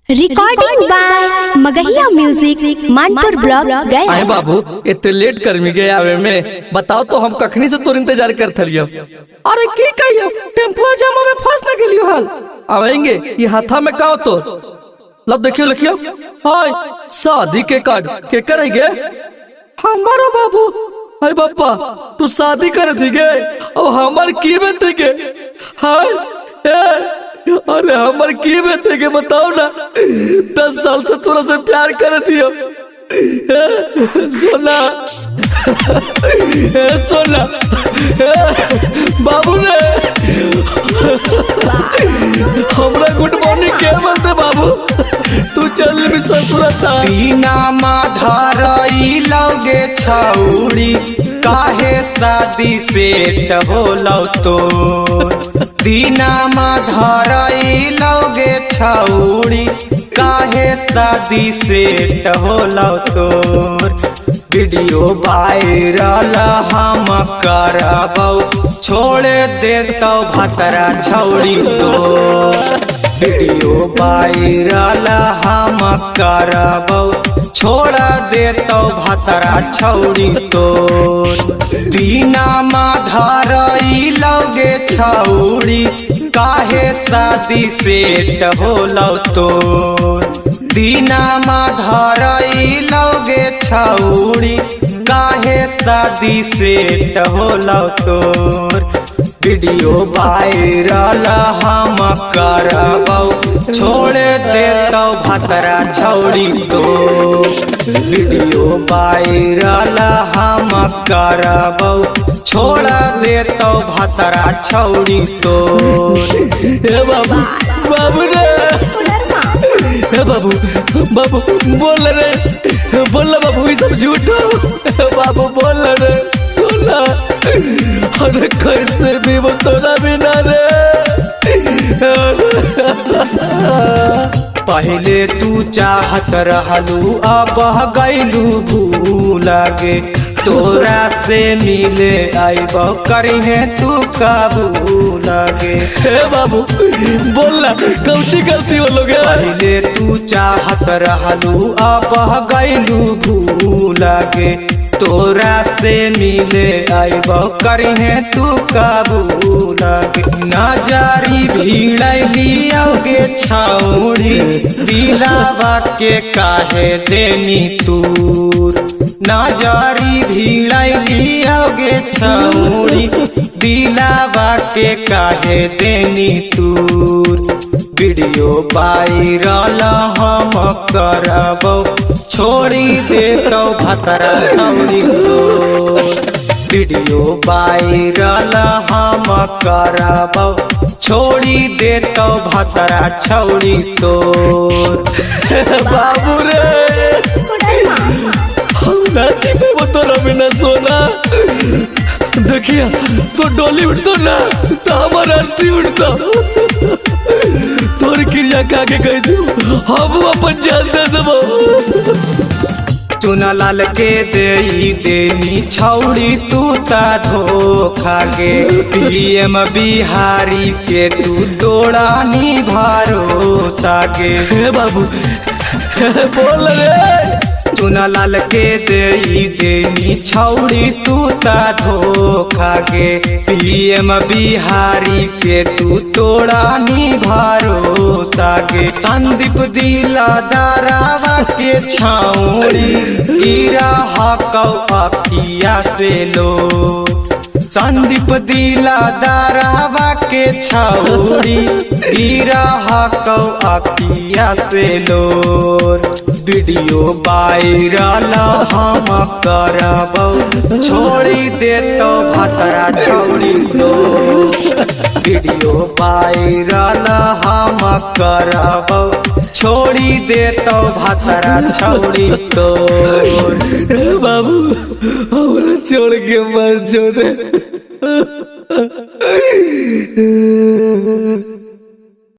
Recording by Magahiya music Manpur block गए। अरे बाबू इतने लेट कर मी गए आवे में बताओ तो हम कखनी से तोर इंतजार करते लियो। अरे की कहियो टेम्पो जाम में फंस न गेलियो हाल आवेंगे ये हाथा में का तो लब देखियो लिखियो हाय शादी के कार्ड के करेंगे हमारो बाबू। हाय बापा तू शादी कर दी गए और हमार की में दी गए हाय अरे हमार की बेटे के बताओ ना 10 साल से तोरा से प्यार कर दियो सोना सोना बाबू ने हमरा गुड मॉर्निंग के बोलते बाबू तू चल भी ससुरता दीना माधर लगे छौड़ी काहे शादी सेट होलौ तो दीना माधर लगे छौड़ी काहे शादी सेट होलौ तोर वीडियो वायरल हम करबौ छोड़ देतौ भतरा छौड़ी तो वीडियो वायरल हम करबौ छोड़ देतौ भतरा छौड़ी तो दीना माधर लगे छौड़ी काहे शादी सेट होलौ तो दीना माधर लगे छौड़ी काहे शादी सेट होलौ तोर वीडियो वायरल हम करबौ छोड़ देतौ भतरा छौड़ी तो वीडियो वायरल हम करबौ छोड़ देतौ भतरा छौड़ी तो बाबू बाबू रे बाबू बाबू बोल रे बोल बाबू ये सब झूठ बाबू बोल रे सुना अरे कैसे भी वो तोरा बिना रे पहले तू चाहत रहलू अब गैलू भूल गे तोरा से मिले आइब करिहे तू काबू लगे हे बाबू बोलना कौची गलती हो लोगे पहले तू चाहत रहलू अब गैलू भूल गे तोरा से मिले आइब करिहे तू काबू लगे नजरी भिड़लियोगे छौड़ी दिलावा के काहे देनी तूर नजरी भिड़लियोगे छौड़ी दिलावा के काहे देनी तूर वीडियो वायरल हम करबौ छोड़ी देतौ भतरा छौड़ी तो वीडियो वायरल हम करबौ छोड़ी देतौ भतरा छौड़ी तो बाबू रे नाची पे वो तो रमीना सोना देखिए तो डोली उठतो ना तो हमारा आरती उठतो तोर क्रिया काके कह दू हम अपन जान दे देबो चुना लाल के देनी छौड़ी तू ता धोखा गे पीएम बिहारी के तू तोड़ानी भरोसा गे हे बाबू बोल रे चुना लाल के देनी छौड़ी तू ता धोखा गे पीएम बिहारी के तू तोड़ानी भरोसा गे संदीप दिला दारावा के छौड़ी गिरा हकौ अखिया से लो संदीप दिला दारावा के छौड़ी गिरा हकौ अखिया से लोर वीडियो वायरल हम करबौ छोड़ी देतौ भतरा छौड़ी तो वीडियो वायरल हम करबौ छोड़ी देतौ भतरा छौड़ी तो बाबू हमरा छोड़ के मत छोड़े